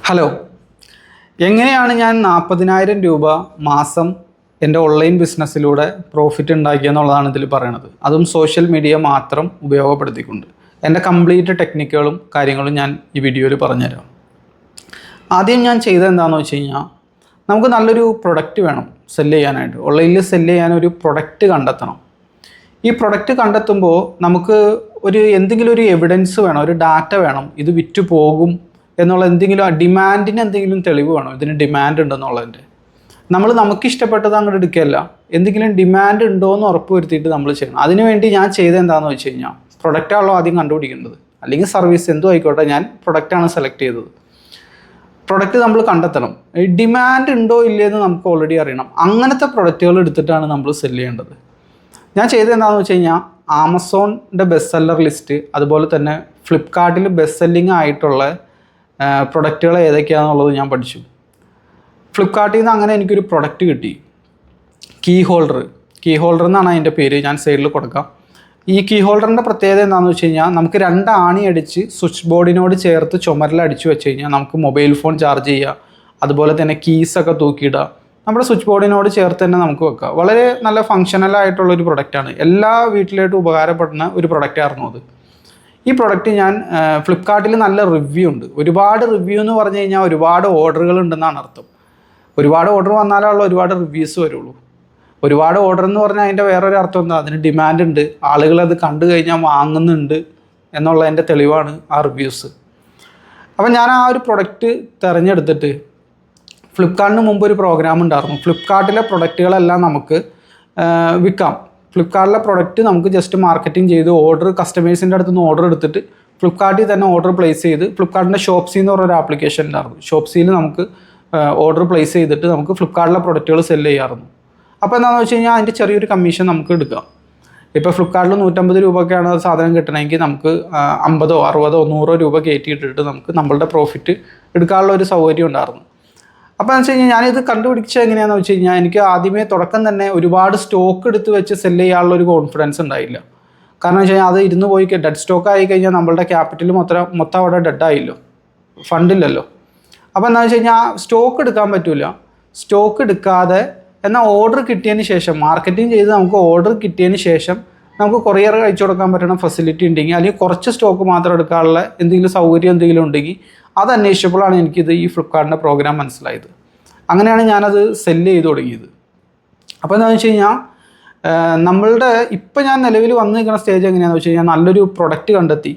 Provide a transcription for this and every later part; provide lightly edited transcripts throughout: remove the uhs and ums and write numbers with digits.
Hello, എങ്ങനെയാണ് ഞാൻ 40,000 രൂപ മാസം എൻ്റെ ഓൺലൈൻ ബിസിനസ്സിലൂടെ പ്രോഫിറ്റ് ഉണ്ടാക്കിയെന്നുള്ളതാണ് ഇതിൽ പറയണത്. അതും സോഷ്യൽ മീഡിയ മാത്രം ഉപയോഗപ്പെടുത്തിക്കൊണ്ട്. എൻ്റെ കംപ്ലീറ്റ് ടെക്നിക്കുകളും കാര്യങ്ങളും ഞാൻ ഈ വീഡിയോയിൽ പറഞ്ഞുതരാം. ആദ്യം ഞാൻ ചെയ്തത് എന്താണെന്ന് വെച്ച് കഴിഞ്ഞാൽ, നമുക്ക് നല്ലൊരു പ്രൊഡക്റ്റ് വേണം സെല്ല് ചെയ്യാനായിട്ട്. ഓൺലൈനിൽ സെല്ല് ചെയ്യാനൊരു പ്രൊഡക്റ്റ് കണ്ടെത്തണം. ഈ പ്രൊഡക്റ്റ് കണ്ടെത്തുമ്പോൾ നമുക്ക് എന്തെങ്കിലും ഒരു എവിഡൻസ് വേണം, ഒരു ഡാറ്റ വേണം, ഇത് വിറ്റ് പോകും എന്നുള്ള എന്തെങ്കിലും ഡിമാൻഡിന് എന്തെങ്കിലും തെളിവ് വേണം, ഇതിന് ഡിമാൻഡ് ഉണ്ടെന്നുള്ളതിൻ്റെ. നമുക്കിഷ്ടപ്പെട്ടത് അങ്ങോട്ട് എടുക്കുകയല്ല, എന്തെങ്കിലും ഡിമാൻഡ് ഉണ്ടോ എന്ന് ഉറപ്പ് വരുത്തിയിട്ട് നമ്മൾ ചെയ്യണം. അതിനുവേണ്ടി ഞാൻ ചെയ്തത് എന്താണെന്ന് വെച്ച് കഴിഞ്ഞാൽ, പ്രൊഡക്റ്റാണല്ലോ ആദ്യം കണ്ടുപിടിക്കേണ്ടത്, അല്ലെങ്കിൽ സർവീസ് എന്തോ ആയിക്കോട്ടെ, ഞാൻ പ്രൊഡക്റ്റാണ് സെലക്ട് ചെയ്തത്. പ്രൊഡക്റ്റ് നമ്മൾ കണ്ടെത്തണം. ഡിമാൻഡ് ഉണ്ടോ ഇല്ലയെന്ന് നമുക്ക് ഓൾറെഡി അറിയണം. അങ്ങനത്തെ പ്രൊഡക്റ്റുകൾ എടുത്തിട്ടാണ് നമ്മൾ സെല്ല് ചെയ്യേണ്ടത്. ഞാൻ ചെയ്തത് എന്താണെന്ന് വെച്ച് കഴിഞ്ഞാൽ, ആമസോണിൻ്റെ ബെസ്റ്റ് സെല്ലർ ലിസ്റ്റ്, അതുപോലെ തന്നെ ഫ്ലിപ്കാർട്ടിൽ ബെസ്റ്റ് സെല്ലിംഗ് ആയിട്ടുള്ള പ്രൊഡക്റ്റുകൾ ഏതൊക്കെയാണെന്നുള്ളത് ഞാൻ പഠിച്ചു. ഫ്ലിപ്കാർട്ടിൽ നിന്ന് അങ്ങനെ എനിക്കൊരു പ്രൊഡക്റ്റ് കിട്ടി, കീ ഹോൾഡർ എന്നാണ് അതിൻ്റെ പേര്, ഞാൻ സൈഡിൽ കൊടുക്കാം. ഈ കീ ഹോൾഡറിൻ്റെ പ്രത്യേകത എന്താണെന്ന് വെച്ച് കഴിഞ്ഞാൽ, നമുക്ക് 2 ആണി അടിച്ച് സ്വിച്ച് ബോർഡിനോട് ചേർത്ത് ചുമരിലടിച്ച് വെച്ച് കഴിഞ്ഞാൽ നമുക്ക് മൊബൈൽ ഫോൺ ചാർജ് ചെയ്യുക, അതുപോലെ തന്നെ കീസൊക്കെ തൂക്കിയിടുക, നമ്മുടെ സ്വിച്ച് ബോർഡിനോട് ചേർത്ത് തന്നെ നമുക്ക് വെക്കാം. വളരെ നല്ല ഫങ്ഷണലായിട്ടുള്ളൊരു പ്രൊഡക്റ്റാണ്. എല്ലാ വീട്ടിലായിട്ടും ഉപകാരപ്പെടുന്ന ഒരു പ്രൊഡക്റ്റായിരുന്നു അത്. ഈ പ്രൊഡക്റ്റ് ഞാൻ ഫ്ലിപ്കാർട്ടിൽ നല്ല റിവ്യൂ ഉണ്ട്. ഒരുപാട് റിവ്യൂ എന്ന് പറഞ്ഞു കഴിഞ്ഞാൽ ഒരുപാട് ഓർഡറുകൾ ഉണ്ടെന്നാണ് അർത്ഥം. ഒരുപാട് ഓർഡർ വന്നാലുള്ള ഒരുപാട് റിവ്യൂസ് വരുള്ളൂ. ഒരുപാട് ഓർഡർ എന്ന് പറഞ്ഞാൽ അതിൻ്റെ വേറൊരു അർത്ഥം എന്താ, അതിന് ഡിമാൻഡ് ഉണ്ട്, ആളുകളത് കണ്ടു കഴിഞ്ഞാൽ വാങ്ങുന്നുണ്ട് എന്നുള്ളതിൻ്റെ തെളിവാണ് ആ റിവ്യൂസ്. അപ്പം ഞാൻ ആ ഒരു പ്രൊഡക്റ്റ് തിരഞ്ഞെടുത്തിട്ട്, ഫ്ലിപ്കാർട്ടിന് മുമ്പ് ഒരു പ്രോഗ്രാം ഉണ്ടായിരുന്നു, ഫ്ലിപ്കാർട്ടിലെ പ്രൊഡക്റ്റുകളെല്ലാം നമുക്ക് വിൽക്കാം. ഫ്ലിപ്കാർട്ടിലെ പ്രൊഡക്റ്റ് നമുക്ക് ജസ്റ്റ് മാർക്കറ്റിംഗ് ചെയ്ത് കസ്റ്റമേഴ്സിൻ്റെ അടുത്ത് നിന്ന് ഓർഡർ എടുത്തിട്ട് ഫ്ലിപ്കാർട്ടിൽ തന്നെ ഓർഡർ പ്ലേസ് ചെയ്ത്, ഫ്ലിപ്കാർട്ടിൻ്റെ ഷോപ്സി എന്ന് പറഞ്ഞൊരു ആപ്ലിക്കേഷൻ ഉണ്ടായിരുന്നു, ഷോപ്സിയിൽ നമുക്ക് ഓർഡർ പ്ലേസ് ചെയ്തിട്ട് നമുക്ക് ഫ്ലിപ്കാർട്ടിലെ പ്രൊഡക്റ്റുകൾ സെല്ല് ചെയ്യാറുണ്ട്. അപ്പോൾ എന്താണെന്ന് വെച്ച് കഴിഞ്ഞാൽ, അതിൻ്റെ ചെറിയൊരു കമ്മീഷൻ നമുക്ക് എടുക്കാം. ഇപ്പോൾ ഫ്ലിപ്കാർട്ടിൽ 150 രൂപയ്ക്കാണ് സാധനം കിട്ടണമെങ്കിൽ നമുക്ക് 50, 60, 100 രൂപ കയറ്റിയിട്ടിട്ട് നമുക്ക് നമ്മളുടെ പ്രോഫിറ്റ് എടുക്കാനുള്ള ഒരു സൗകര്യം ഉണ്ടായിരുന്നു. അപ്പോൾ എന്ന് വെച്ച് കഴിഞ്ഞാൽ, ഞാനിത് കണ്ടുപിടിച്ചത് എങ്ങനെയാണെന്ന് വെച്ച് കഴിഞ്ഞാൽ, എനിക്ക് ആദ്യമേ തുടക്കം തന്നെ ഒരുപാട് സ്റ്റോക്ക് എടുത്ത് വെച്ച് സെല്ല് ചെയ്യാനുള്ള ഒരു കോൺഫിഡൻസ് ഉണ്ടായില്ല. കാരണം വെച്ച് കഴിഞ്ഞാൽ, അത് ഇരുന്ന് പോയി ഡെഡ് സ്റ്റോക്ക് ആയി കഴിഞ്ഞാൽ നമ്മളുടെ ക്യാപിറ്റൽ മൊത്തം അവിടെ ഡെഡായില്ലോ, ഫണ്ടില്ലല്ലോ. അപ്പോൾ എന്താണെന്ന് വെച്ച് കഴിഞ്ഞാൽ, സ്റ്റോക്ക് എടുക്കാൻ പറ്റില്ല. സ്റ്റോക്ക് എടുക്കാതെ എന്നാൽ ഓർഡർ കിട്ടിയതിന് ശേഷം, മാർക്കറ്റിംഗ് ചെയ്ത് നമുക്ക് ഓർഡർ കിട്ടിയതിന് ശേഷം നമുക്ക് കൊറിയർ അയച്ചു കൊടുക്കാൻ പറ്റുന്ന ഫെസിലിറ്റി ഉണ്ടെങ്കിൽ, അല്ലെങ്കിൽ കുറച്ച് സ്റ്റോക്ക് മാത്രം എടുക്കാനുള്ള എന്തെങ്കിലും സൗകര്യം എന്തെങ്കിലും ഉണ്ടെങ്കിൽ, അത് അന്വേഷിച്ചപ്പോഴാണ് എനിക്കിത് ഈ ഫ്ലിപ്കാർട്ടിൻ്റെ പ്രോഗ്രാം മനസ്സിലായത്. അങ്ങനെയാണ് ഞാനത് സെല്ല് ചെയ്ത് തുടങ്ങിയത്. അപ്പോൾ എന്താണെന്ന് വെച്ച് കഴിഞ്ഞാൽ, ഇപ്പം ഞാൻ നിലവിൽ വന്ന് നിൽക്കുന്ന സ്റ്റേജ് എങ്ങനെയാണെന്ന് വെച്ച് കഴിഞ്ഞാൽ, നല്ലൊരു പ്രൊഡക്റ്റ് കണ്ടെത്തി,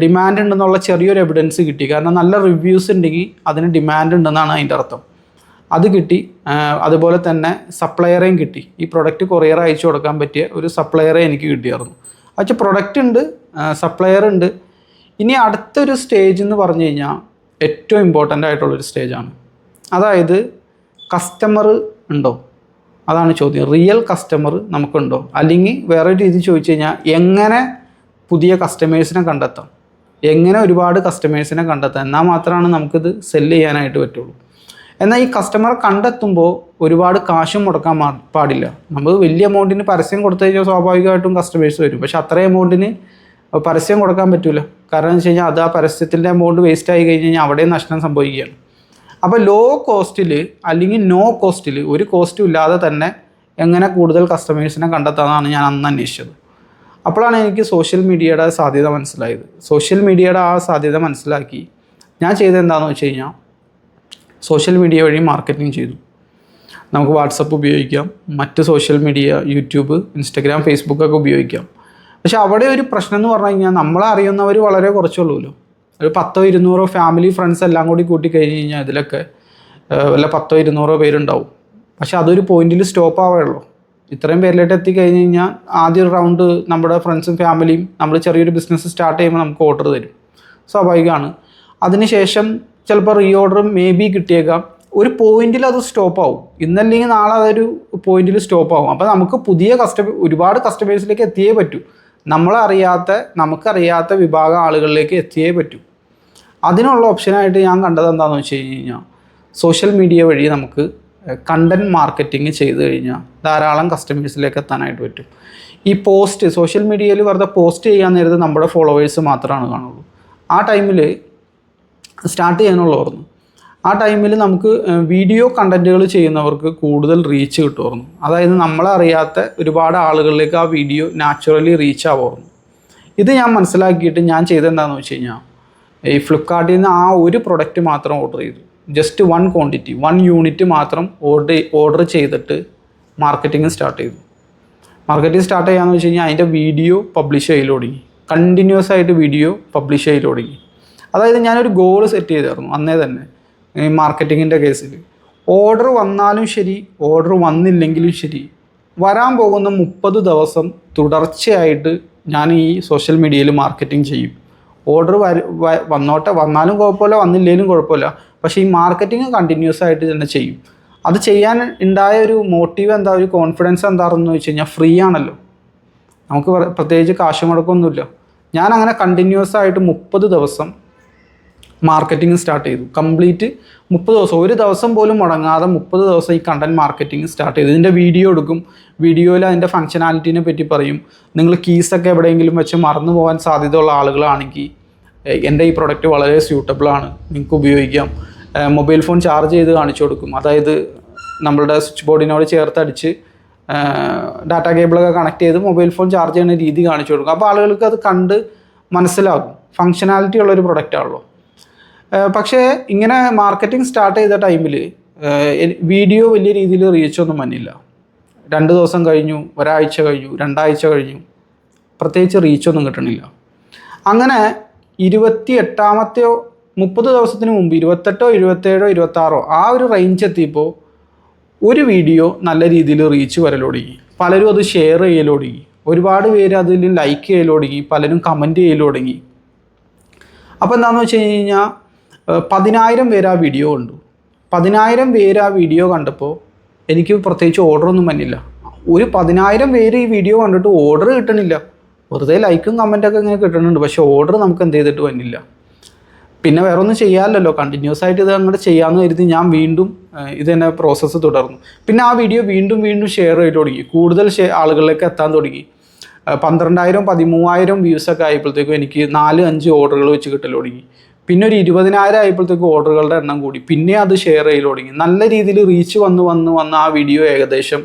ഡിമാൻഡ് ഉണ്ടെന്നുള്ള ചെറിയൊരു എവിഡൻസ് കിട്ടി. കാരണം നല്ല റിവ്യൂസ് ഉണ്ടെങ്കിൽ അതിന് ഡിമാൻഡ് ഉണ്ടെന്നാണ് അതിൻ്റെ അർത്ഥം. അത് കിട്ടി. അതുപോലെ തന്നെ സപ്ലയറേയും കിട്ടി. ഈ പ്രൊഡക്റ്റ് കൊറിയർ അയച്ചു കൊടുക്കാൻ പറ്റിയ ഒരു സപ്ലയറെ എനിക്ക് കിട്ടിയായിരുന്നു. പക്ഷേ പ്രൊഡക്റ്റ് ഉണ്ട്, സപ്ലയർ ഉണ്ട്. ഇനി അടുത്തൊരു സ്റ്റേജ് എന്ന് പറഞ്ഞു കഴിഞ്ഞാൽ ഏറ്റവും ഇമ്പോർട്ടൻ്റ് ആയിട്ടുള്ളൊരു സ്റ്റേജാണ്. അതായത് കസ്റ്റമർ ഉണ്ടോ, അതാണ് ചോദ്യം. റിയൽ കസ്റ്റമർ നമുക്കുണ്ടോ, അല്ലെങ്കിൽ വേറെ രീതി ചോദിച്ചു കഴിഞ്ഞാൽ, എങ്ങനെ പുതിയ കസ്റ്റമേഴ്സിനെ കണ്ടെത്താം, എങ്ങനെ ഒരുപാട് കസ്റ്റമേഴ്സിനെ കണ്ടെത്താം, എന്നാൽ മാത്രമാണ് നമുക്കിത് സെല്ല് ചെയ്യാനായിട്ട് പറ്റുള്ളൂ. എന്നാൽ ഈ കസ്റ്റമറെ കണ്ടെത്തുമ്പോൾ ഒരുപാട് കാശും മുടക്കാൻ പാടില്ല. നമ്മൾ വലിയ എമൗണ്ടിന് പരസ്യം കൊടുത്തു കഴിഞ്ഞാൽ സ്വാഭാവികമായിട്ടും കസ്റ്റമേഴ്സ് വരും. പക്ഷേ അത്രയും എമൗണ്ടിന് പരസ്യം കൊടുക്കാൻ പറ്റില്ല. കാരണം എന്ന് വെച്ച് കഴിഞ്ഞാൽ, അത് ആ പരസ്യത്തിൻ്റെ എമൗണ്ട് വേസ്റ്റ് ആയി കഴിഞ്ഞ് കഴിഞ്ഞാൽ അവിടെയും നഷ്ടം സംഭവിക്കുകയാണ്. അപ്പോൾ ലോ കോസ്റ്റിൽ അല്ലെങ്കിൽ നോ കോസ്റ്റിൽ, ഒരു കോസ്റ്റും ഇല്ലാതെ തന്നെ എങ്ങനെ കൂടുതൽ കസ്റ്റമേഴ്സിനെ കണ്ടെത്താമെന്നാണ് ഞാൻ അന്ന് അന്വേഷിച്ചത്. അപ്പോഴാണ് എനിക്ക് സോഷ്യൽ മീഡിയയുടെ സാധ്യത മനസ്സിലായത്. സോഷ്യൽ മീഡിയയുടെ ആ സാധ്യത മനസ്സിലാക്കി ഞാൻ ചെയ്തത് എന്താണെന്ന് വെച്ച് കഴിഞ്ഞാൽ, സോഷ്യൽ മീഡിയ വഴി മാർക്കറ്റിംഗ് ചെയ്തു. നമുക്ക് വാട്സപ്പ് ഉപയോഗിക്കാം, മറ്റ് സോഷ്യൽ മീഡിയ യൂട്യൂബ്, ഇൻസ്റ്റഗ്രാം, ഫേസ്ബുക്കൊക്കെ ഉപയോഗിക്കാം. പക്ഷെ അവിടെ ഒരു പ്രശ്നം എന്ന് പറഞ്ഞു കഴിഞ്ഞാൽ, നമ്മളെ അറിയുന്നവർ വളരെ കുറച്ചുള്ളൂല്ലോ. ഒരു 10, 200 ഫാമിലി ഫ്രണ്ട്സ് എല്ലാം കൂടി കൂട്ടിക്കഴിഞ്ഞ് കഴിഞ്ഞാൽ ഇതിലൊക്കെ വല്ല 10, 200 പേരുണ്ടാവും. പക്ഷെ അതൊരു പോയിന്റിൽ സ്റ്റോപ്പ് ആവുകയുള്ളൂ. ഇത്രയും പേരിലോട്ട് എത്തിക്കഴിഞ്ഞ് കഴിഞ്ഞാൽ ആദ്യ റൗണ്ട് നമ്മുടെ ഫ്രണ്ട്സും ഫാമിലിയും നമ്മൾ ചെറിയൊരു ബിസിനസ് സ്റ്റാർട്ട് ചെയ്യുമ്പോൾ നമുക്ക് ഓർഡർ തരും, സ്വാഭാവികമാണ്. അതിനുശേഷം ചിലപ്പോൾ റീ ഓർഡർ മേ ബി കിട്ടിയേക്കാം. ഒരു പോയിന്റിൽ അത് സ്റ്റോപ്പ് ആവും. ഇന്നല്ലെങ്കിൽ നാളെ അതൊരു പോയിന്റിൽ സ്റ്റോപ്പ് ആവും. അപ്പോൾ നമുക്ക് ഒരുപാട് കസ്റ്റമേഴ്സിലേക്ക് എത്തിയേ പറ്റൂ. നമുക്കറിയാത്ത വിഭാഗം ആളുകളിലേക്ക് എത്തിയേ പറ്റൂ. അതിനുള്ള ഓപ്ഷനായിട്ട് ഞാൻ കണ്ടത് എന്താണെന്ന് വെച്ച് കഴിഞ്ഞാൽ, സോഷ്യൽ മീഡിയ വഴി നമുക്ക് കണ്ടൻറ് മാർക്കറ്റിംഗ് ചെയ്ത് കഴിഞ്ഞാൽ ധാരാളം കസ്റ്റമേഴ്സിലേക്ക് എത്താനായിട്ട് പറ്റും. ഈ സോഷ്യൽ മീഡിയയിൽ വെറുതെ പോസ്റ്റ് ചെയ്യാൻ നേരത്ത് നമ്മുടെ ഫോളോവേഴ്സ് മാത്രമാണ് കാണുള്ളൂ. ആ ടൈമിൽ സ്റ്റാർട്ട് ചെയ്യാനുള്ള ഓർന്നു. ആ ടൈമിൽ നമുക്ക് വീഡിയോ കണ്ടൻറ്റുകൾ ചെയ്യുന്നവർക്ക് കൂടുതൽ റീച്ച് കിട്ടുമായിരുന്നു. അതായത് നമ്മളറിയാത്ത ഒരുപാട് ആളുകളിലേക്ക് ആ വീഡിയോ നാച്ചുറലി റീച്ച് ആവുമായിരുന്നു. ഇത് ഞാൻ മനസ്സിലാക്കിയിട്ട് ഞാൻ ചെയ്തെന്താണെന്ന് വെച്ച് കഴിഞ്ഞാൽ, ഈ ഫ്ലിപ്കാർട്ടിൽ നിന്ന് ആ ഒരു പ്രൊഡക്റ്റ് മാത്രം ഓർഡർ ചെയ്തു. ജസ്റ്റ് 1 ക്വാണ്ടിറ്റി 1 യൂണിറ്റ് മാത്രം ഓർഡർ ചെയ്തിട്ട് മാർക്കറ്റിംഗ് സ്റ്റാർട്ട് ചെയ്തു. മാർക്കറ്റിംഗ് സ്റ്റാർട്ട് ചെയ്യാമെന്ന് വെച്ച് കഴിഞ്ഞാൽ അതിൻ്റെ വീഡിയോ പബ്ലിഷ് ചെയ്യൽ തുടങ്ങി. കണ്ടിന്യൂസ് ആയിട്ട് വീഡിയോ പബ്ലിഷ് ചെയ്യൽ തുടങ്ങി. അതായത് ഞാനൊരു ഗോൾ സെറ്റ് ചെയ്തായിരുന്നു അന്നേ തന്നെ. ഈ മാർക്കറ്റിങ്ങിൻ്റെ കേസിൽ ഓർഡർ വന്നാലും ശരി, ഓർഡർ വന്നില്ലെങ്കിലും ശരി, വരാൻ പോകുന്ന 30 ദിവസം തുടർച്ചയായിട്ട് ഞാൻ ഈ സോഷ്യൽ മീഡിയയിൽ മാർക്കറ്റിംഗ് ചെയ്യും. ഓർഡർ വന്നാലും കുഴപ്പമില്ല, വന്നില്ലെങ്കിലും കുഴപ്പമില്ല, പക്ഷേ ഈ മാർക്കറ്റിംഗ് കണ്ടിന്യൂസ് ആയിട്ട് തന്നെ ചെയ്യും. അത് ചെയ്യാൻ ഉണ്ടായ ഒരു മോട്ടീവ് എന്താ, ഒരു കോൺഫിഡൻസ് എന്താണെന്ന് വെച്ച് കഴിഞ്ഞാൽ, ഫ്രീ ആണല്ലോ, നമുക്ക് പ്രത്യേകിച്ച് കാശ് മുടക്കൊന്നുമില്ല. ഞാൻ അങ്ങനെ കണ്ടിന്യൂസ് ആയിട്ട് 30 ദിവസം മാർക്കറ്റിംഗ് സ്റ്റാർട്ട് ചെയ്തു. കംപ്ലീറ്റ് 30 ദിവസം, ഒരു ദിവസം പോലും മുടങ്ങാതെ 30 ദിവസം ഈ കണ്ടൻറ് മാർക്കറ്റിംഗ് സ്റ്റാർട്ട് ചെയ്തു. ഇതിൻ്റെ വീഡിയോ എടുക്കും, വീഡിയോയിൽ അതിൻ്റെ ഫങ്ഷനാലിറ്റീനെ പറ്റി പറയും. നിങ്ങൾ കീസൊക്കെ എവിടെയെങ്കിലും വെച്ച് മറന്നു പോകാൻ സാധ്യതയുള്ള ആളുകളാണെങ്കിൽ എൻ്റെ ഈ പ്രൊഡക്റ്റ് വളരെ സ്യൂട്ടബിളാണ്, നിങ്ങൾക്ക് ഉപയോഗിക്കാം. മൊബൈൽ ഫോൺ ചാർജ് ചെയ്ത് കാണിച്ചു കൊടുക്കും. അതായത് നമ്മളുടെ സ്വിച്ച് ബോർഡിനോട് ചേർത്തടിച്ച് ഡാറ്റ കേബിളൊക്കെ കണക്ട് ചെയ്ത് മൊബൈൽ ഫോൺ ചാർജ് ചെയ്യുന്ന രീതി കാണിച്ചു കൊടുക്കും. അപ്പോൾ ആളുകൾക്ക് അത് കണ്ട് മനസ്സിലാകും. ഫങ്ഷനാലിറ്റി ഉള്ളൊരു പ്രൊഡക്റ്റാണല്ലോ. പക്ഷേ ഇങ്ങനെ മാർക്കറ്റിംഗ് സ്റ്റാർട്ട് ചെയ്ത ടൈമിൽ വീഡിയോ വലിയ രീതിയിൽ റീച്ചൊന്നും വന്നില്ല. 2 ദിവസം കഴിഞ്ഞു, ഒരാഴ്ച കഴിഞ്ഞു, 2 ആഴ്ച കഴിഞ്ഞു, പ്രത്യേകിച്ച് റീച്ചൊന്നും കിട്ടണില്ല. അങ്ങനെ 28-ാമത്തെയോ 30 ദിവസത്തിന് മുമ്പ് 28, 27, 26 ആ ഒരു റേഞ്ച് എത്തിയപ്പോൾ ഒരു വീഡിയോ നല്ല രീതിയിൽ റീച്ച് വരലൊടുങ്ങി. പലരും അത് ഷെയർ ചെയ്യലൊടുങ്ങി. ഒരുപാട് പേര് അതിൽ ലൈക്ക് ചെയ്യലൊടുങ്ങി. പലരും കമൻറ്റ് ചെയ്യലൊടുങ്ങി. അപ്പോൾ എന്താണെന്ന് വെച്ച് കഴിഞ്ഞാൽ 10,000 പേര് ആ വീഡിയോ കണ്ടു. 10,000 പേര് ആ വീഡിയോ കണ്ടപ്പോൾ എനിക്ക് പ്രത്യേകിച്ച് ഓർഡറൊന്നും വന്നില്ല. ഒരു 10,000 പേര് ഈ വീഡിയോ കണ്ടിട്ട് ഓർഡർ കിട്ടണില്ല. വെറുതെ ലൈക്കും കമൻറ്റൊക്കെ ഇങ്ങനെ കിട്ടുന്നുണ്ട്, പക്ഷേ ഓർഡർ നമുക്ക് എന്ത് ചെയ്തിട്ട് വന്നില്ല. പിന്നെ വേറെ ഒന്നും ചെയ്യാമല്ലോ, കണ്ടിന്യൂസ് ആയിട്ട് ഇത് അങ്ങോട്ട് ചെയ്യാമെന്ന് കരുതി ഞാൻ വീണ്ടും ഇത് തന്നെ പ്രോസസ്സ് തുടർന്നു. പിന്നെ ആ വീഡിയോ വീണ്ടും ഷെയർ ചെയ്ത് തുടങ്ങി. കൂടുതൽ ആളുകളിലേക്ക് എത്താൻ തുടങ്ങി. 12,000, 13,000 വ്യൂസൊക്കെ ആയപ്പോഴത്തേക്കും എനിക്ക് 4-5 ഓർഡറുകൾ വെച്ച് കിട്ടൽ തുടങ്ങി. പിന്നെ ഒരു 20,000 ആയപ്പോഴത്തേക്കും ഓർഡറുകളുടെ എണ്ണം കൂടി. പിന്നെ അത് ഷെയർ ചെയ്ത് തുടങ്ങി. നല്ല രീതിയിൽ റീച്ച് വന്ന് ആ വീഡിയോ ഏകദേശം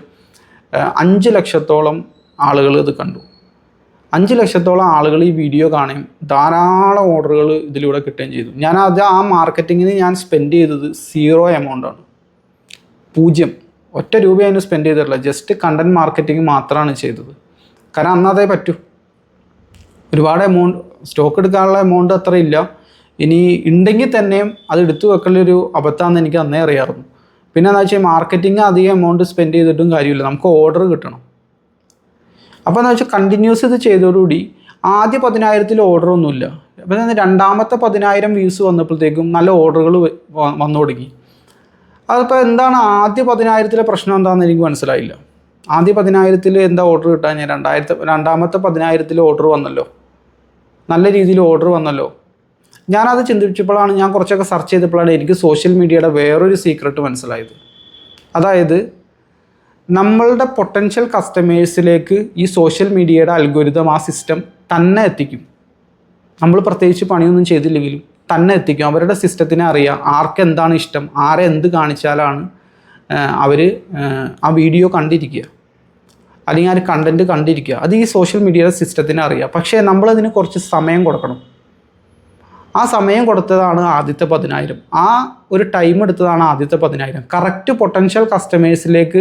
5 ലക്ഷത്തോളം ആളുകൾ ഇത് കണ്ടു. 5 ലക്ഷത്തോളം ആളുകൾ ഈ വീഡിയോ കാണുകയും ധാരാളം ഓർഡറുകൾ ഇതിലൂടെ കിട്ടുകയും ചെയ്തു. ആ മാർക്കറ്റിങ്ങിന് ഞാൻ സ്പെൻഡ് ചെയ്തത് 0 എമൗണ്ടാണ്. 0 ഒറ്റ രൂപ അതിന് സ്പെൻഡ് ചെയ്തിട്ടില്ല. ജസ്റ്റ് കണ്ടൻറ് മാർക്കറ്റിംഗ് മാത്രമാണ് ചെയ്തത്. കാരണം അന്നതേ പറ്റൂ. ഒരുപാട് എമൗണ്ട്, സ്റ്റോക്ക് എടുക്കാനുള്ള എമൗണ്ട് അത്ര ഇല്ല. ഇനി ഉണ്ടെങ്കിൽ തന്നെയും അത് എടുത്തു വെക്കലൊരു അബദ്ധമാണെന്ന് എനിക്ക് അന്നേ അറിയാമായിരുന്നു. പിന്നെ എന്താ വെച്ചാൽ മാർക്കറ്റിംഗ് അധികം എമൗണ്ട് സ്പെൻഡ് ചെയ്തിട്ടും കാര്യമില്ല, നമുക്ക് ഓർഡർ കിട്ടണം. അപ്പോൾ എന്താ വെച്ചാൽ കണ്ടിന്യൂസ് ഇത് ചെയ്തതോടുകൂടി ആദ്യ 10,000 ഓർഡറൊന്നുമില്ല. അപ്പോൾ രണ്ടാമത്തെ 10,000 വ്യൂസ് വന്നപ്പോഴത്തേക്കും നല്ല ഓർഡറുകൾ വന്നു തുടങ്ങി. അതിപ്പോൾ എന്താണ് ആദ്യ 10,000 പ്രശ്നം എന്താണെന്ന് എനിക്ക് മനസ്സിലായില്ല. ആദ്യ 10,000 എന്താ ഓർഡർ കിട്ടാൻ, ഞാൻ രണ്ടാമത്തെ 10,000 ഓർഡർ വന്നല്ലോ, നല്ല രീതിയിൽ ഓർഡർ വന്നല്ലോ. ഞാനത് ചിന്തിച്ചപ്പോഴാണ്, ഞാൻ കുറച്ചൊക്കെ സെർച്ച് ചെയ്തപ്പോഴാണ് എനിക്ക് സോഷ്യൽ മീഡിയയുടെ വേറൊരു സീക്രട്ട് മനസ്സിലായത്. അതായത് നമ്മളുടെ പൊട്ടൻഷ്യൽ കസ്റ്റമേഴ്സിലേക്ക് ഈ സോഷ്യൽ മീഡിയയുടെ അൽഗോരിതം, ആ സിസ്റ്റം തന്നെ എത്തിക്കും. നമ്മൾ പ്രത്യേകിച്ച് പണിയൊന്നും ചെയ്തില്ലെങ്കിലും തന്നെ എത്തിക്കും. അവരുടെ സിസ്റ്റത്തിനെ അറിയാം ആർക്ക് എന്താണ് ഇഷ്ടം, ആരെ എന്ത് കാണിച്ചാലാണ് അവർ ആ വീഡിയോ കണ്ടിരിക്കുക, അല്ലെങ്കിൽ ആ കണ്ടൻറ്റ് കണ്ടിരിക്കുക. അത് ഈ സോഷ്യൽ മീഡിയയുടെ സിസ്റ്റത്തിനെ അറിയാം. പക്ഷേ നമ്മളതിന് കുറച്ച് സമയം കൊടുക്കണം. ആ സമയം കൊടുത്തതാണ് ആദ്യത്തെ 10,000. ആ ഒരു ടൈം എടുത്തതാണ് ആദ്യത്തെ 10,000. കറക്റ്റ് പൊട്ടൻഷ്യൽ കസ്റ്റമേഴ്സിലേക്ക്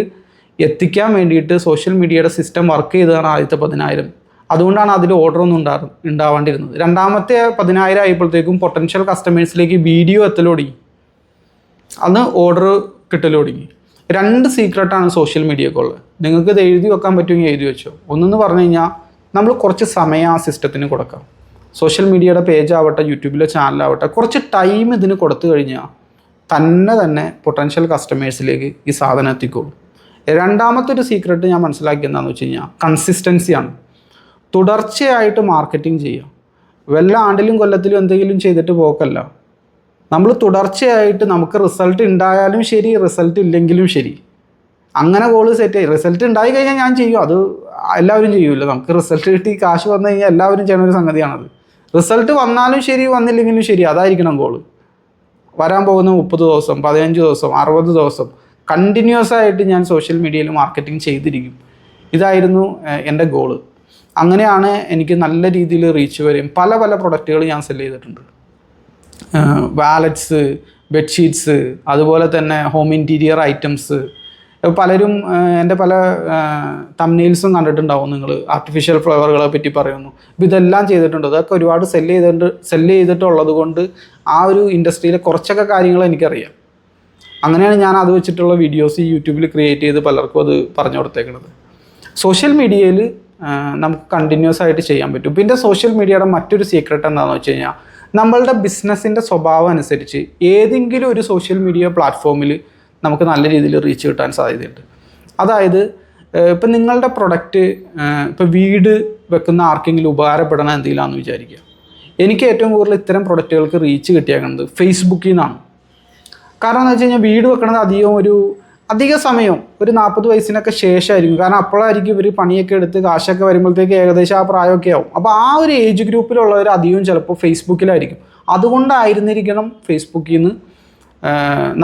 എത്തിക്കാൻ വേണ്ടിയിട്ട് സോഷ്യൽ മീഡിയയുടെ സിസ്റ്റം വർക്ക് ചെയ്തതാണ് ആദ്യത്തെ 10,000. അതുകൊണ്ടാണ് അതിൽ ഓർഡറൊന്നും ഉണ്ടാവാണ്ടിരുന്നത്. രണ്ടാമത്തെ 10,000 ആയപ്പോഴത്തേക്കും പൊട്ടൻഷ്യൽ കസ്റ്റമേഴ്സിലേക്ക് വീഡിയോ എത്തലൊടുങ്ങി, അന്ന് ഓർഡർ കിട്ടലൊടുങ്ങി. 2 സീക്രട്ടാണ് സോഷ്യൽ മീഡിയക്കുള്ളത്. നിങ്ങൾക്ക് ഇത് എഴുതി വെക്കാൻ പറ്റുമെങ്കിൽ എഴുതി വെച്ചോ. ഒന്നെന്ന് പറഞ്ഞു കഴിഞ്ഞാൽ നമ്മൾ കുറച്ച് സമയം ആ സിസ്റ്റത്തിന് കൊടുക്കാം. സോഷ്യൽ മീഡിയയുടെ പേജ് ആവട്ടെ, യൂട്യൂബിലെ ചാനലാവട്ടെ, കുറച്ച് ടൈം ഇതിന് കൊടുത്തു കഴിഞ്ഞാൽ തന്നെ പൊട്ടൻഷ്യൽ കസ്റ്റമേഴ്സിലേക്ക് ഈ സാധനം എത്തിക്കോളും. രണ്ടാമത്തെ ഒരു സീക്രട്ട് ഞാൻ മനസ്സിലാക്കിയത് എന്താണെന്ന് വെച്ച് കഴിഞ്ഞാൽ കൺസിസ്റ്റൻസിയാണ്. തുടർച്ചയായിട്ട് മാർക്കറ്റിംഗ് ചെയ്യുക. വല്ല ആണ്ടിലും കൊല്ലത്തിലും എന്തെങ്കിലും ചെയ്തിട്ട് പോക്കല്ല. നമ്മൾ തുടർച്ചയായിട്ട് നമുക്ക് റിസൾട്ട് ഉണ്ടായാലും ശരി, റിസൾട്ട് ഇല്ലെങ്കിലും ശരി, അങ്ങനെ ഗോൾ സെറ്റ് ചെയ്യും. റിസൾട്ട് ഉണ്ടായി കഴിഞ്ഞാൽ ഞാൻ ചെയ്യും, അത് എല്ലാവരും ചെയ്യൂല. നമുക്ക് റിസൾട്ട് കിട്ടി കാശ് വന്നു കഴിഞ്ഞാൽ എല്ലാവരും ചെയ്യുന്ന ഒരു സംഗതിയാണത്. റിസൾട്ട് വന്നാലും ശരി, വന്നില്ലെങ്കിലും ശരി, അതായിരിക്കണം ഗോള്. വരാൻ പോകുന്ന 30 ദിവസം, 15 ദിവസം, 60 ദിവസം കണ്ടിന്യൂസ് ആയിട്ട് ഞാൻ സോഷ്യൽ മീഡിയയിൽ മാർക്കറ്റിംഗ് ചെയ്തിരിക്കും. ഇതായിരുന്നു എൻ്റെ ഗോള്. അങ്ങനെയാണ് എനിക്ക് നല്ല രീതിയിൽ റീച്ച് വരും. പല പല പ്രൊഡക്റ്റുകൾ ഞാൻ സെല് ചെയ്തിട്ടുണ്ട്. വാലറ്റ്സ്, ബെഡ്ഷീറ്റ്സ്, അതുപോലെ തന്നെ ഹോം ഇൻറ്റീരിയർ ഐറ്റംസ്. പലരും എൻ്റെ പല തംബ്നെയിൽസും കണ്ടിട്ടുണ്ടാവും നിങ്ങൾ. ആർട്ടിഫിഷ്യൽ ഫ്ലവറുകളെ പറ്റി പറയുന്നു. അപ്പോൾ ഇതെല്ലാം ചെയ്തിട്ടുണ്ട്. അതൊക്കെ ഒരുപാട് സെല് ചെയ്തിട്ടുള്ളത് കൊണ്ട് ആ ഒരു ഇൻഡസ്ട്രിയിലെ കുറച്ചൊക്കെ കാര്യങ്ങൾ എനിക്കറിയാം. അങ്ങനെയാണ് ഞാൻ അത് വെച്ചിട്ടുള്ള വീഡിയോസ് യൂട്യൂബിൽ ക്രിയേറ്റ് ചെയ്ത് പലർക്കും അത് പറഞ്ഞു കൊടുത്തേക്കുന്നത്. സോഷ്യൽ മീഡിയയിൽ നമുക്ക് കണ്ടിന്യൂസ് ആയിട്ട് ചെയ്യാൻ പറ്റും. പിന്നെ സോഷ്യൽ മീഡിയയുടെ മറ്റൊരു സീക്രട്ട് എന്താണെന്ന് വെച്ച് കഴിഞ്ഞാൽ, നമ്മളുടെ ബിസിനസ്സിൻ്റെ സ്വഭാവം അനുസരിച്ച് ഏതെങ്കിലും ഒരു സോഷ്യൽ മീഡിയ പ്ലാറ്റ്ഫോമിൽ നമുക്ക് നല്ല രീതിയിൽ റീച്ച് കിട്ടാൻ സാധ്യതയുണ്ട്. അതായത് ഇപ്പം നിങ്ങളുടെ പ്രൊഡക്റ്റ് ഇപ്പോൾ വീട് വെക്കുന്ന ആർക്കെങ്കിലും ഉപകാരപ്പെടണം എന്തെങ്കിലുമാണെന്ന് വിചാരിക്കുക. എനിക്ക് ഏറ്റവും കൂടുതൽ ഇത്തരം പ്രൊഡക്റ്റുകൾക്ക് റീച്ച് കിട്ടിയേക്കുന്നത് ഫേസ്ബുക്കിൽ നിന്നാണ്. കാരണം എന്ന് വെച്ച് കഴിഞ്ഞാൽ വീട് വെക്കണത് അധിക സമയം ഒരു 40 വയസ്സിനൊക്കെ ശേഷമായിരിക്കും. കാരണം അപ്പോഴായിരിക്കും ഇവർ പണിയൊക്കെ എടുത്ത് കാശൊക്കെ വരുമ്പോഴത്തേക്ക് ഏകദേശം ആ പ്രായമൊക്കെ ആവും. അപ്പോൾ ആ ഒരു ഏജ് ഗ്രൂപ്പിലുള്ളവർ അധികവും ചിലപ്പോൾ ഫേസ്ബുക്കിലായിരിക്കും. അതുകൊണ്ടായിരുന്നിരിക്കണം ഫേസ്ബുക്കിൽ നിന്ന്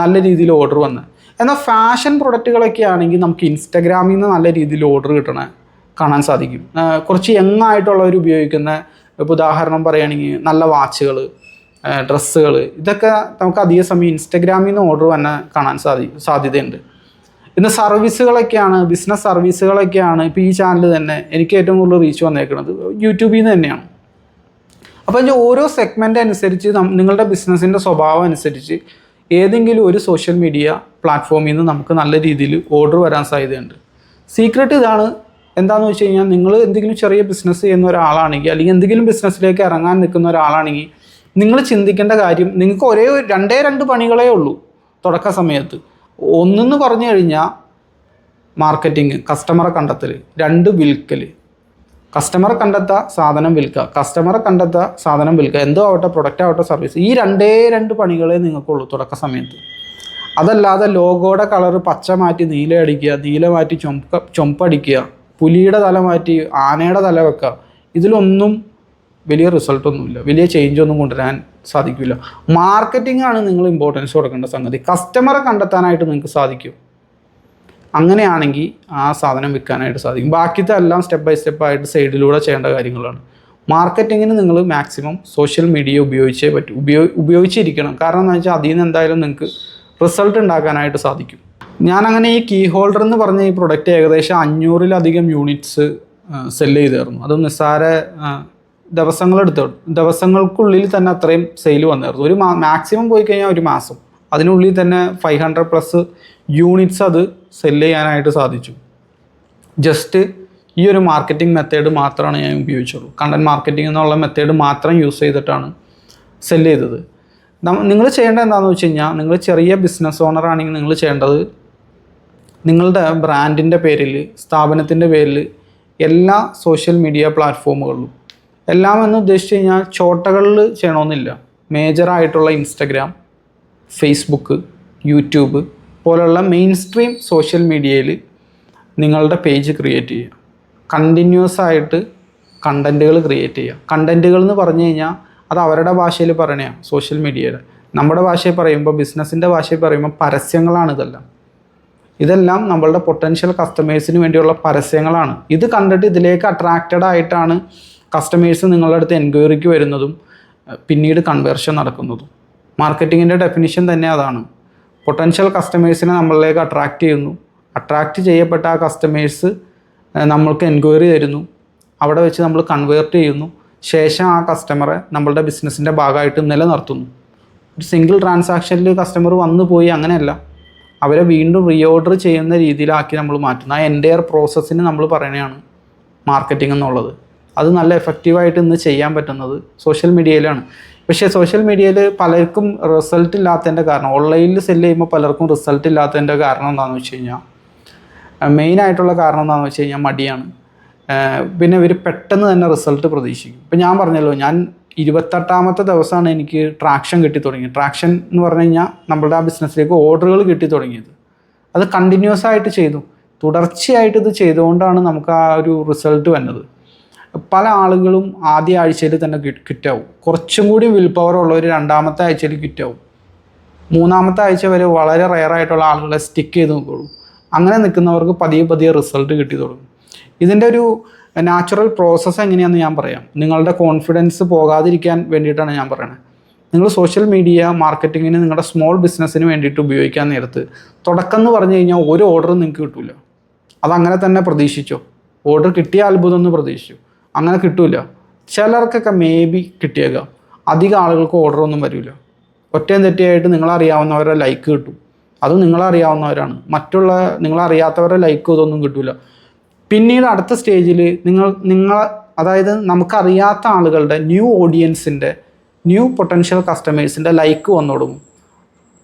നല്ല രീതിയിൽ ഓർഡർ വന്നത്. എന്നാൽ ഫാഷൻ പ്രൊഡക്റ്റുകളൊക്കെ ആണെങ്കിൽ നമുക്ക് ഇൻസ്റ്റഗ്രാമിൽ നിന്ന് നല്ല രീതിയിൽ ഓർഡർ കാണാൻ സാധിക്കും. കുറച്ച് യങ്ങായിട്ടുള്ളവർ ഉപയോഗിക്കുന്ന, ഇപ്പോൾ ഉദാഹരണം പറയുകയാണെങ്കിൽ നല്ല വാച്ചുകൾ, ഡ്രസ്സുകൾ, ഇതൊക്കെ നമുക്ക് അധിക സമയം ഇൻസ്റ്റഗ്രാമിൽ നിന്ന് ഓർഡർ തന്നെ കാണാൻ സാധ്യതയുണ്ട്. ഇന്ന് സർവീസുകളൊക്കെയാണ്, ബിസിനസ് സർവീസുകളൊക്കെയാണ് ഇപ്പോൾ ഈ ചാനൽ തന്നെ എനിക്ക് ഏറ്റവും കൂടുതൽ റീച്ച് വന്നേക്കുന്നത് യൂട്യൂബിൽ നിന്ന് തന്നെയാണ്. അപ്പോൾ ഓരോ സെഗ്മെൻ്റ് അനുസരിച്ച് നിങ്ങളുടെ ബിസിനസ്സിൻ്റെ സ്വഭാവം അനുസരിച്ച് ഏതെങ്കിലും ഒരു സോഷ്യൽ മീഡിയ പ്ലാറ്റ്ഫോമിൽ നിന്ന് നമുക്ക് നല്ല രീതിയിൽ ഓർഡർ വരാൻ സാധ്യതയുണ്ട്. സീക്രട്ട് ഇതാണ്. എന്താണെന്ന് വെച്ച് കഴിഞ്ഞാൽ, നിങ്ങൾ എന്തെങ്കിലും ചെറിയ ബിസിനസ് ചെയ്യുന്ന ഒരാളാണെങ്കിൽ, അല്ലെങ്കിൽ എന്തെങ്കിലും ബിസിനസ്സിലേക്ക് ഇറങ്ങാൻ നിൽക്കുന്ന ഒരാളാണെങ്കിൽ, നിങ്ങൾ ചിന്തിക്കേണ്ട കാര്യം, നിങ്ങൾക്ക് രണ്ടേ രണ്ട് പണികളേ ഉള്ളൂ തുടക്ക സമയത്ത്. ഒന്നെന്ന് പറഞ്ഞു കഴിഞ്ഞാൽ മാർക്കറ്റിംഗ്, കസ്റ്റമറെ കണ്ടെത്തൽ. 2 വിൽക്കൽ. കസ്റ്റമറെ കണ്ടെത്തുക, സാധനം വിൽക്കുക. കസ്റ്റമറെ കണ്ടെത്തുക, സാധനം വിൽക്കുക. എന്തോ ആവട്ടെ, പ്രൊഡക്റ്റ് ആവട്ടെ, സർവീസ്. ഈ രണ്ടേ രണ്ട് പണികളേ നിങ്ങൾക്കുള്ളൂ തുടക്ക സമയത്ത്. അതല്ലാതെ ലോഗോയുടെ കളർ പച്ച മാറ്റി നീല അടിക്കുക, നീല മാറ്റി ചുമപ്പടിക്കുക, പുലിയുടെ തല മാറ്റി ആനയുടെ തല വെക്കുക. ഇതിലൊന്നും വലിയ റിസൾട്ടൊന്നുമില്ല, വലിയ ചേഞ്ചൊന്നും കൊണ്ടുവരാൻ സാധിക്കില്ല. മാർക്കറ്റിംഗ് ആണ് നിങ്ങൾ ഇമ്പോർട്ടൻസ് കൊടുക്കേണ്ട സംഗതി. കസ്റ്റമറെ കണ്ടെത്താനായിട്ട് നിങ്ങൾക്ക് സാധിക്കും. അങ്ങനെയാണെങ്കിൽ ആ സാധനം വിൽക്കാനായിട്ട് സാധിക്കും. ബാക്കിത്തെ എല്ലാം സ്റ്റെപ്പ് ബൈ സ്റ്റെപ്പായിട്ട് സൈഡിലൂടെ ചെയ്യേണ്ട കാര്യങ്ങളാണ്. മാർക്കറ്റിങ്ങിന് നിങ്ങൾ മാക്സിമം സോഷ്യൽ മീഡിയ ഉപയോഗിച്ചേ പറ്റൂ, ഉപയോഗിച്ചിരിക്കണം. കാരണം എന്താ വെച്ചാൽ അതിൽ നിന്ന് എന്തായാലും നിങ്ങൾക്ക് റിസൾട്ട് ഉണ്ടാക്കാനായിട്ട് സാധിക്കും. ഞാനങ്ങനെ ഈ കീ ഹോൾഡർ എന്ന് പറഞ്ഞ ഈ പ്രൊഡക്റ്റ് ഏകദേശം 500-ലധികം യൂണിറ്റ്സ് സെല്ല് ചെയ്തായിരുന്നു. അത് നിസ്സാര ദിവസങ്ങൾക്കുള്ളിൽ തന്നെ അത്രയും സെയിൽ വന്നായിരുന്നു. ഒരു മാക്സിമം പോയി കഴിഞ്ഞാൽ ഒരു മാസം, അതിനുള്ളിൽ തന്നെ 500+ യൂണിറ്റ്സ് അത് സെല്ല് ചെയ്യാനായിട്ട് സാധിച്ചു. ജസ്റ്റ് ഈ ഒരു മാർക്കറ്റിംഗ് മെത്തേഡ് മാത്രമാണ് ഞാൻ ഉപയോഗിച്ചുള്ളൂ. കണ്ടൻറ് മാർക്കറ്റിംഗ് എന്നുള്ള മെത്തേഡ് മാത്രം യൂസ് ചെയ്തിട്ടാണ് സെല്ല് ചെയ്തത്. നിങ്ങൾ ചെയ്യേണ്ടത് എന്താണെന്ന് വെച്ച് കഴിഞ്ഞാൽ, നിങ്ങൾ ചെറിയ ബിസിനസ് ഓണർ ആണെങ്കിൽ നിങ്ങൾ ചെയ്യേണ്ടത്, നിങ്ങളുടെ ബ്രാൻഡിൻ്റെ പേരിൽ, സ്ഥാപനത്തിൻ്റെ പേരിൽ എല്ലാ സോഷ്യൽ മീഡിയ പ്ലാറ്റ്ഫോമുകളിലും, എല്ലാം എന്ന് ഉദ്ദേശിച്ച് കഴിഞ്ഞാൽ ചോട്ടകളിൽ ചെയ്യണമെന്നില്ല, മേജറായിട്ടുള്ള ഇൻസ്റ്റഗ്രാം, ഫേസ്ബുക്ക്, യൂട്യൂബ് പോലുള്ള മെയിൻ സ്ട്രീം സോഷ്യൽ മീഡിയയിൽ നിങ്ങളുടെ പേജ് ക്രിയേറ്റ് ചെയ്യുക. കണ്ടിന്യൂസ് ആയിട്ട് കണ്ടൻറ്റുകൾ ക്രിയേറ്റ് ചെയ്യുക. കണ്ടൻറ്റുകൾ എന്ന് പറഞ്ഞു കഴിഞ്ഞാൽ അത് അവരുടെ ഭാഷയിൽ പറയണതാണ്, സോഷ്യൽ മീഡിയയുടെ. നമ്മുടെ ഭാഷയിൽ പറയുമ്പോൾ, ബിസിനസ്സിൻ്റെ ഭാഷയിൽ പറയുമ്പോൾ പരസ്യങ്ങളാണ് ഇതെല്ലാം നമ്മളുടെ പൊട്ടൻഷ്യൽ കസ്റ്റമേഴ്സിന് വേണ്ടിയുള്ള പരസ്യങ്ങളാണ്. ഇത് കണ്ടിട്ട് ഇതിലേക്ക് അട്രാക്റ്റഡ് ആയിട്ടാണ് കസ്റ്റമേഴ്സ് നിങ്ങളുടെ അടുത്ത് എൻക്വയറിക്ക് വരുന്നതും പിന്നീട് കൺവേർഷൻ നടക്കുന്നതും. മാർക്കറ്റിങ്ങിൻ്റെ ഡെഫിനിഷൻ തന്നെ അതാണ്. പൊട്ടൻഷ്യൽ കസ്റ്റമേഴ്സിനെ നമ്മളിലേക്ക് അട്രാക്റ്റ് ചെയ്യുന്നു, അട്രാക്റ്റ് ചെയ്യപ്പെട്ട ആ കസ്റ്റമേഴ്സ് നമ്മൾക്ക് എൻക്വയറി തരുന്നു, അവിടെ വെച്ച് നമ്മൾ കൺവേർട്ട് ചെയ്യുന്നു, ശേഷം ആ കസ്റ്റമറെ നമ്മളുടെ ബിസിനസ്സിൻ്റെ ഭാഗമായിട്ട് നിലനിർത്തുന്നു. ഒരു സിംഗിൾ ട്രാൻസാക്ഷനിൽ കസ്റ്റമർ വന്നു പോയി അങ്ങനെയല്ല, അവരെ വീണ്ടും റീഓർഡർ ചെയ്യുന്ന രീതിയിലാക്കി നമ്മൾ മാറ്റുന്നു. ആ എൻ്റയർ പ്രോസസ്സിന് നമ്മൾ പറയണതാണ് മാർക്കറ്റിംഗ് എന്നുള്ളത്. അത് നല്ല എഫക്റ്റീവായിട്ട് ഇന്ന് ചെയ്യാൻ പറ്റുന്നത് സോഷ്യൽ മീഡിയയിലാണ്. പക്ഷേ സോഷ്യൽ മീഡിയയിൽ പലർക്കും റിസൾട്ട് ഇല്ലാത്തതിൻ്റെ കാരണം, ഓൺലൈനിൽ സെല്ല് ചെയ്യുമ്പോൾ പലർക്കും റിസൾട്ട് ഇല്ലാത്തതിൻ്റെ കാരണം എന്താണെന്ന് വെച്ച് കഴിഞ്ഞാൽ, മെയിനായിട്ടുള്ള കാരണം എന്താണെന്ന് വെച്ച് കഴിഞ്ഞാൽ മടിയാണ്. പിന്നെ ഇവർ പെട്ടെന്ന് തന്നെ റിസൾട്ട് പ്രതീക്ഷിക്കും. ഇപ്പം ഞാൻ പറഞ്ഞല്ലോ, ഞാൻ 28ാമത്തെ ദിവസമാണ് എനിക്ക് ട്രാക്ഷൻ കിട്ടി തുടങ്ങിയത്. ട്രാക്ഷൻ എന്ന് പറഞ്ഞു കഴിഞ്ഞാൽ നമ്മളുടെ ആ ബിസിനസ്സിലേക്ക് ഓർഡറുകൾ കിട്ടി തുടങ്ങിയത്. അത് കണ്ടിന്യൂസ് ആയിട്ട് ചെയ്തു, തുടർച്ചയായിട്ട് ഇത് ചെയ്തുകൊണ്ടാണ് നമുക്ക് ആ ഒരു റിസൾട്ട് വന്നത്. പല ആളുകളും ആദ്യ ആഴ്ചയിൽ തന്നെ ക്വിറ്റാവും. കുറച്ചും കൂടി വിൽ പവർ ഉള്ളവർ 2ാമത്തെ ആഴ്ചയിൽ ക്വിറ്റാവും. മൂന്നാമത്തെ ആഴ്ച വരെ വളരെ റെയറായിട്ടുള്ള ആളുകളെ സ്റ്റിക്ക് ചെയ്ത് നോക്കുകയുള്ളൂ. അങ്ങനെ നിൽക്കുന്നവർക്ക് പതിയെ പതിയെ റിസൾട്ട് കിട്ടി തുടങ്ങും. ഇതിൻ്റെ ഒരു നാച്ചുറൽ പ്രോസസ്സ് എങ്ങനെയാണെന്ന് ഞാൻ പറയാം. നിങ്ങളുടെ കോൺഫിഡൻസ് പോകാതിരിക്കാൻ വേണ്ടിയിട്ടാണ് ഞാൻ പറയുന്നത്. നിങ്ങൾ സോഷ്യൽ മീഡിയ മാർക്കറ്റിങ്ങിന് നിങ്ങളുടെ സ്മോൾ ബിസിനസ്സിന് വേണ്ടിയിട്ട് ഉപയോഗിക്കാൻ നേരത്ത് തുടക്കം എന്ന് പറഞ്ഞു കഴിഞ്ഞാൽ ഒരു ഓർഡറും നിങ്ങൾക്ക് കിട്ടില്ല. അതങ്ങനെ തന്നെ പ്രതീക്ഷിച്ചോ. ഓർഡർ കിട്ടിയ അത്ഭുതം എന്ന് പ്രതീക്ഷിച്ചു, അങ്ങനെ കിട്ടില്ല. ചിലർക്കൊക്കെ മേ ബി കിട്ടിയേക്കാം. അധികം ആളുകൾക്ക് ഓർഡറൊന്നും വരില്ല. ഒറ്റയും തെറ്റിയായിട്ട് നിങ്ങളറിയാവുന്നവരുടെ ലൈക്ക് കിട്ടും, അതും നിങ്ങളറിയാവുന്നവരാണ്. നിങ്ങളറിയാത്തവരുടെ ലൈക്ക് ഇതൊന്നും കിട്ടില്ല. പിന്നീട് അടുത്ത സ്റ്റേജിൽ അതായത് നമുക്കറിയാത്ത ആളുകളുടെ ന്യൂ ഓഡിയൻസിൻ്റെ ന്യൂ പൊട്ടൻഷ്യൽ കസ്റ്റമേഴ്സിൻ്റെ ലൈക്ക് വന്നു തുടങ്ങും.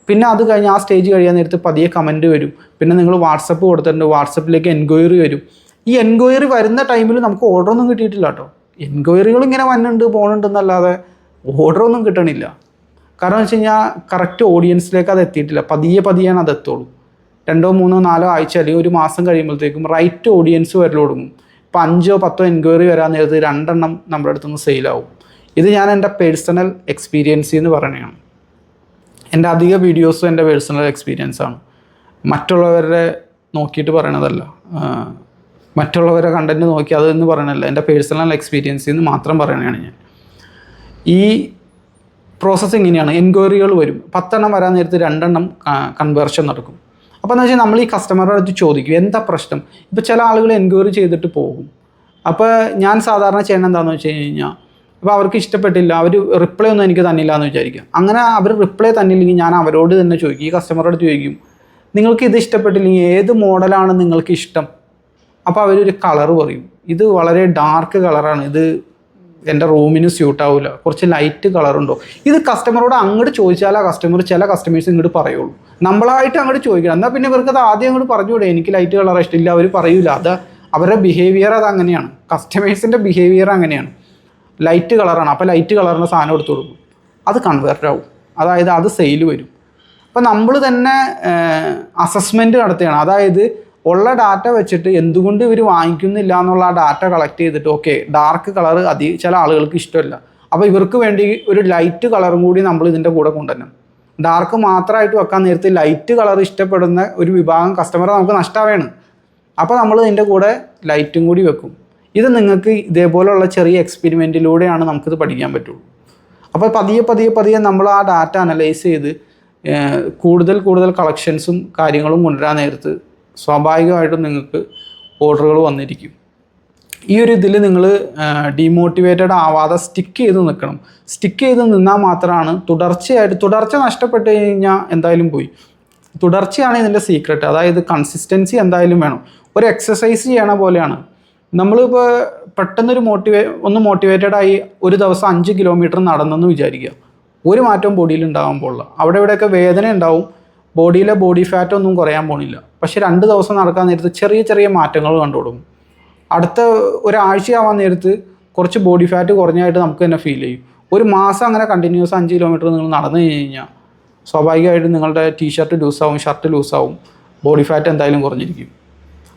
പിന്നെ അത് കഴിഞ്ഞ് ആ സ്റ്റേജ് കഴിയാൻ നേരത്ത് പതിയെ കമൻറ്റ് വരും. പിന്നെ നിങ്ങൾ വാട്സപ്പ് കൊടുത്തിട്ടുണ്ട്, വാട്സപ്പിലേക്ക് എൻക്വയറി വരും. ഈ എൻക്വയറി വരുന്ന ടൈമിൽ നമുക്ക് ഓർഡറൊന്നും കിട്ടിയിട്ടില്ല കേട്ടോ. എൻക്വയറികൾ ഇങ്ങനെ പോകുന്നുണ്ടെന്നല്ലാതെ ഓർഡറൊന്നും കിട്ടണില്ല. കാരണം എന്ന് വെച്ച് കഴിഞ്ഞാൽ കറക്റ്റ് ഓഡിയൻസിലേക്ക് അത് എത്തിയിട്ടില്ല. പതിയെ പതിയാണ് അത് എത്തുള്ളൂ. 2, 3, 4 ആഴ്ച അല്ലെങ്കിൽ ഒരു മാസം കഴിയുമ്പോഴത്തേക്കും റൈറ്റ് ഓഡിയൻസ് വരൽ തുടങ്ങും. ഇപ്പോൾ 5, 10 എൻക്വയറി വരാൻ നേരത്ത് 2 എണ്ണം നമ്മുടെ അടുത്തുനിന്ന് സെയിലാവും. ഇത് ഞാൻ എൻ്റെ പേഴ്സണൽ എക്സ്പീരിയൻസ് എന്ന് പറയുന്നതാണ്. എൻ്റെ അധിക വീഡിയോസും എൻ്റെ പേഴ്സണൽ എക്സ്പീരിയൻസാണ്, മറ്റുള്ളവരുടെ നോക്കിയിട്ട് പറയണതല്ല. മറ്റുള്ളവരുടെ കണ്ടൻറ്റ് നോക്കി അതെന്ന് പറയണതല്ല, എൻ്റെ പേഴ്സണൽ എക്സ്പീരിയൻസിൽ നിന്ന് മാത്രം പറയണതാണ് ഞാൻ. ഈ പ്രോസസ്സ് ഇങ്ങനെയാണ്. എൻക്വയറികൾ വരും, 10 എണ്ണം വരാൻ നേരത്ത് 2 എണ്ണം കൺവേർഷൻ നടക്കും. അപ്പോൾ എന്ന് വെച്ചാൽ നമ്മൾ ഈ കസ്റ്റമറുടെ അടുത്ത് ചോദിക്കും എന്താ പ്രശ്നം. ഇപ്പോൾ ചില ആളുകൾ എൻക്വയറി ചെയ്തിട്ട് പോകും. അപ്പോൾ ഞാൻ സാധാരണ ചെയ്യണം എന്താണെന്ന് വെച്ച് കഴിഞ്ഞാൽ, അപ്പോൾ അവർക്ക് ഇഷ്ടപ്പെട്ടില്ല, അവർ റിപ്ലൈ ഒന്നും എനിക്ക് തന്നില്ല എന്ന് വിചാരിക്കാം. അങ്ങനെ അവർ റിപ്ലൈ തന്നില്ലെങ്കിൽ ഞാൻ അവരോട് തന്നെ ചോദിക്കും, ഈ കസ്റ്റമറുടെ അടുത്ത് ചോദിക്കും, നിങ്ങൾക്ക് ഇത് ഇഷ്ടപ്പെട്ടില്ലെങ്കിൽ ഏത് മോഡലാണ് നിങ്ങൾക്ക് ഇഷ്ടം. അപ്പോൾ അവരൊരു കളർ പറയും, ഇത് വളരെ ഡാർക്ക് കളറാണ്, ഇത് എൻ്റെ റൂമിന് സ്യൂട്ടാവില്ല, കുറച്ച് ലൈറ്റ് കളറുണ്ടോ. ഇത് കസ്റ്റമറോട് അങ്ങോട്ട് ചോദിച്ചാൽ ആ ചില കസ്റ്റമേഴ്സ് ഇങ്ങോട്ട് പറയുള്ളൂ. നമ്മളായിട്ട് അങ്ങോട്ട് ചോദിക്കണം. എന്നാൽ പിന്നെ ഇവർക്ക് അത് ആദ്യം അങ്ങോട്ട് പറഞ്ഞുകൂടെ, എനിക്ക് ലൈറ്റ് കളർ ഇഷ്ടമില്ല, അവർ പറയൂല. അത് അവരുടെ ബിഹേവിയർ അത് അങ്ങനെയാണ്. കസ്റ്റമേഴ്സിൻ്റെ ബിഹേവിയർ അങ്ങനെയാണ്. ലൈറ്റ് കളറാണ്, അപ്പോൾ ലൈറ്റ് കളറിൻ്റെ സാധനം എടുത്തു കൊടുക്കും, അത് കൺവേർട്ട് ആവും, അതായത് അത് സെയിൽ വരും. അപ്പോൾ നമ്മൾ തന്നെ അസസ്മെൻറ്റ് നടത്തുകയാണ്. അതായത് ഉള്ള ഡാറ്റ വെച്ചിട്ട് എന്തുകൊണ്ട് ഇവർ വാങ്ങിക്കുന്നില്ല എന്നുള്ള ആ ഡാറ്റ കളക്ട് ചെയ്തിട്ട്, ഓക്കെ ഡാർക്ക് കളർ ചില ആളുകൾക്ക് ഇഷ്ടമല്ല, അപ്പോൾ ഇവർക്ക് വേണ്ടി ഒരു ലൈറ്റ് കളറും കൂടി നമ്മൾ ഇതിൻ്റെ കൂടെ കൊണ്ടുവരണം. ഡാർക്ക് മാത്രമായിട്ട് വെക്കാൻ നേരത്ത് ലൈറ്റ് കളർ ഇഷ്ടപ്പെടുന്ന ഒരു വിഭാഗം കസ്റ്റമറെ നമുക്ക് നഷ്ടമാണ്. അപ്പോൾ നമ്മൾ ഇതിൻ്റെ കൂടെ ലൈറ്റും കൂടി വെക്കും. ഇത് നിങ്ങൾക്ക് ഇതേപോലെയുള്ള ചെറിയ എക്സ്പെരിമെൻറ്റിലൂടെയാണ് നമുക്കിത് പഠിക്കാൻ പറ്റുള്ളൂ. അപ്പോൾ പതിയെ നമ്മൾ ആ ഡാറ്റ അനലൈസ് ചെയ്ത് കൂടുതൽ കളക്ഷൻസും കാര്യങ്ങളും കൊണ്ടുവരാൻ നേരത്ത് സ്വാഭാവികമായിട്ടും നിങ്ങൾക്ക് ഓർഡറുകൾ വന്നിരിക്കും. ഈ ഒരു ഇതിൽ നിങ്ങൾ ഡീമോട്ടിവേറ്റഡ് ആവാതെ സ്റ്റിക്ക് ചെയ്ത് നിൽക്കണം. സ്റ്റിക്ക് ചെയ്ത് നിന്നാൽ മാത്രമാണ് തുടർച്ച നഷ്ടപ്പെട്ട് കഴിഞ്ഞാൽ എന്തായാലും പോയി. തുടർച്ചയാണ് ഇതിൻ്റെ സീക്രട്ട്. അതായത് കൺസിസ്റ്റൻസി എന്തായാലും വേണം. ഒരു എക്സസൈസ് ചെയ്യണ പോലെയാണ്. നമ്മളിപ്പോൾ പെട്ടെന്നൊരു മോട്ടിവേറ്റഡായി ഒരു ദിവസം 5 കിലോമീറ്റർ നടന്നെന്ന് വിചാരിക്കുക. ഒരു മാറ്റവും ബോഡിയിൽ ഉണ്ടാകാൻ പോകില്ല. അവിടെ ഇവിടെയൊക്കെ വേദന ഉണ്ടാവും, ബോഡിയിലെ ബോഡി ഫാറ്റ് ഒന്നും കുറയാൻ പോണില്ല. പക്ഷേ 2 ദിവസം നടക്കാൻ നേരത്ത് ചെറിയ മാറ്റങ്ങൾ കണ്ടു തുടങ്ങും. അടുത്ത ഒരാഴ്ചയാവാൻ നേരത്ത് കുറച്ച് ബോഡി ഫാറ്റ് കുറഞ്ഞായിട്ട് നമുക്ക് തന്നെ ഫീൽ ചെയ്യും. ഒരു മാസം അങ്ങനെ കണ്ടിന്യൂസ് 5 കിലോമീറ്റർ നിങ്ങൾ നടന്നു കഴിഞ്ഞാൽ സ്വാഭാവികമായിട്ടും നിങ്ങളുടെ ടീഷർട്ട് ലൂസാവും, ഷർട്ട് ലൂസാവും, ബോഡി ഫാറ്റ് എന്തായാലും കുറഞ്ഞിരിക്കും.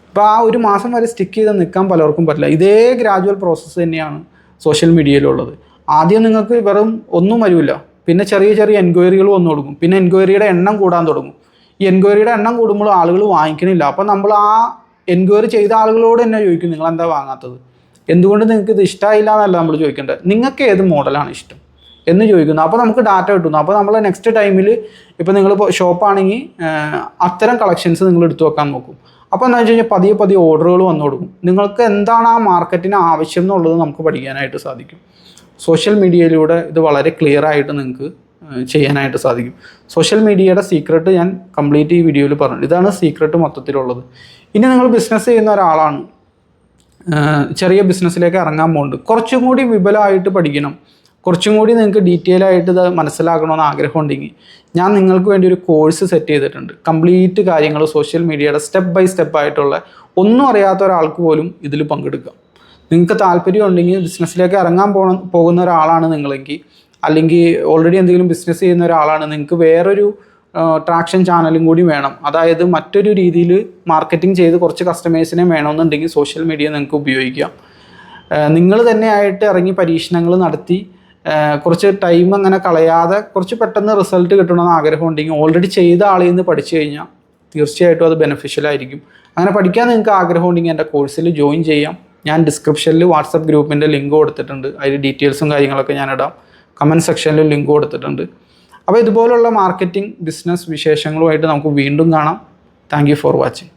അപ്പോൾ ആ ഒരു മാസം വരെ സ്റ്റിക്ക് ചെയ്ത് നിൽക്കാൻ പലർക്കും പറ്റില്ല. ഇതേ ഗ്രാജുവൽ പ്രോസസ്സ് തന്നെയാണ് സോഷ്യൽ മീഡിയയിലുള്ളത്. ആദ്യം നിങ്ങൾക്ക് വെറും ഒന്നും വരില്ല, പിന്നെ ചെറിയ എൻക്വയറികൾ വന്നു തുടങ്ങും, പിന്നെ എൻക്വയറിയുടെ എണ്ണം കൂടാൻ തുടങ്ങും. ഈ എൻക്വയറിയുടെ എണ്ണം കൂടുമ്പോൾ ആളുകൾ വാങ്ങിക്കണില്ല. അപ്പോൾ നമ്മൾ ആ എൻക്വയറി ചെയ്ത ആളുകളോട് തന്നെ ചോദിക്കും, നിങ്ങൾ എന്താ വാങ്ങാത്തത്, എന്തുകൊണ്ട് നിങ്ങൾക്ക് ഇത് ഇഷ്ടമായില്ല എന്നല്ല നമ്മൾ ചോദിക്കേണ്ടത്, നിങ്ങൾക്ക് ഏത് മോഡലാണ് ഇഷ്ടം എന്ന് ചോദിക്കുന്നു. അപ്പോൾ നമുക്ക് ഡാറ്റ കിട്ടുന്നു. അപ്പോൾ നമ്മൾ നെക്സ്റ്റ് ടൈമിൽ ഇപ്പോൾ നിങ്ങളിപ്പോൾ ഷോപ്പാണെങ്കിൽ അത്തരം കളക്ഷൻസ് നിങ്ങൾ എടുത്തു വെക്കാൻ നോക്കും. അപ്പോൾ എന്താ വെച്ച് കഴിഞ്ഞാൽ പതിയെ ഓർഡറുകൾ വന്നു കൊടുക്കും. നിങ്ങൾക്ക് എന്താണ് ആ മാർക്കറ്റിന് ആവശ്യം എന്നുള്ളത് നമുക്ക് പഠിക്കാനായിട്ട് സാധിക്കും. സോഷ്യൽ മീഡിയയിലൂടെ ഇത് വളരെ ക്ലിയർ ആയിട്ട് നിങ്ങൾക്ക് ചെയ്യാനായിട്ട് സാധിക്കും. സോഷ്യൽ മീഡിയയുടെ സീക്രട്ട് ഞാൻ കംപ്ലീറ്റ് ഈ വീഡിയോയിൽ പറഞ്ഞു. ഇതാണ് സീക്രട്ട് മൊത്തത്തിലുള്ളത്. ഇനി നിങ്ങൾ ബിസിനസ് ചെയ്യുന്ന ഒരാളാണ്, ചെറിയ ബിസിനസ്സിലേക്ക് ഇറങ്ങാൻ പോകുന്നുണ്ട്, കുറച്ചും കൂടി വിപുലമായിട്ട് പഠിക്കണം, കുറച്ചും കൂടി നിങ്ങൾക്ക് ഡീറ്റെയിൽ ആയിട്ട് ഇത് മനസ്സിലാക്കണമെന്ന് ആഗ്രഹം ഉണ്ടെങ്കിൽ ഞാൻ നിങ്ങൾക്ക് വേണ്ടി ഒരു കോഴ്സ് സെറ്റ് ചെയ്തിട്ടുണ്ട്. കംപ്ലീറ്റ് കാര്യങ്ങൾ സോഷ്യൽ മീഡിയയുടെ സ്റ്റെപ്പ് ബൈ സ്റ്റെപ്പ് ആയിട്ടുള്ള, ഒന്നും അറിയാത്ത ഒരാൾക്ക് പോലും ഇതിൽ പങ്കെടുക്കാം. നിങ്ങൾക്ക് താല്പര്യം ഉണ്ടെങ്കിൽ, ബിസിനസ്സിലേക്ക് ഇറങ്ങാൻ പോകുന്ന ഒരാളാണ് നിങ്ങളെങ്കിൽ, അല്ലെങ്കിൽ ഓൾറെഡി എന്തെങ്കിലും ബിസിനസ് ചെയ്യുന്ന ഒരാളാണ്, നിങ്ങൾക്ക് വേറൊരു ട്രാക്ഷൻ ചാനലും കൂടി വേണം, അതായത് മറ്റൊരു രീതിയിൽ മാർക്കറ്റിംഗ് ചെയ്ത് കുറച്ച് കസ്റ്റമേഴ്സിനെ വേണമെന്നുണ്ടെങ്കിൽ സോഷ്യൽ മീഡിയ നിങ്ങൾക്ക് ഉപയോഗിക്കാം. നിങ്ങൾ തന്നെയായിട്ട് ഇറങ്ങി പരീക്ഷണങ്ങൾ നടത്തി കുറച്ച് ടൈം അങ്ങനെ കളയാതെ കുറച്ച് പെട്ടെന്ന് റിസൾട്ട് കിട്ടണമെന്ന് ആഗ്രഹമുണ്ടെങ്കിൽ ഓൾറെഡി ചെയ്ത ആളിൽ നിന്ന് പഠിച്ചു കഴിഞ്ഞാൽ തീർച്ചയായിട്ടും അത് ബെനിഫിഷ്യൽ ആയിരിക്കും. അങ്ങനെ പഠിക്കാൻ നിങ്ങൾക്ക് ആഗ്രഹമുണ്ടെങ്കിൽ എൻ്റെ കോഴ്സിൽ ജോയിൻ ചെയ്യാം. ഞാൻ ഡിസ്ക്രിപ്ഷനിൽ വാട്സപ്പ് ഗ്രൂപ്പിൻ്റെ ലിങ്ക് കൊടുത്തിട്ടുണ്ട്. അതിൽ ഡീറ്റെയിൽസും കാര്യങ്ങളൊക്കെ ഞാൻ ഇടാം. കമൻറ്റ് സെക്ഷനിൽ ലിങ്ക് കൊടുത്തിട്ടുണ്ട്. അപ്പോൾ ഇതുപോലുള്ള മാർക്കറ്റിംഗ് ബിസിനസ് വിശേഷങ്ങളുമായിട്ട് നമുക്ക് വീണ്ടും കാണാം. Thank you for watching.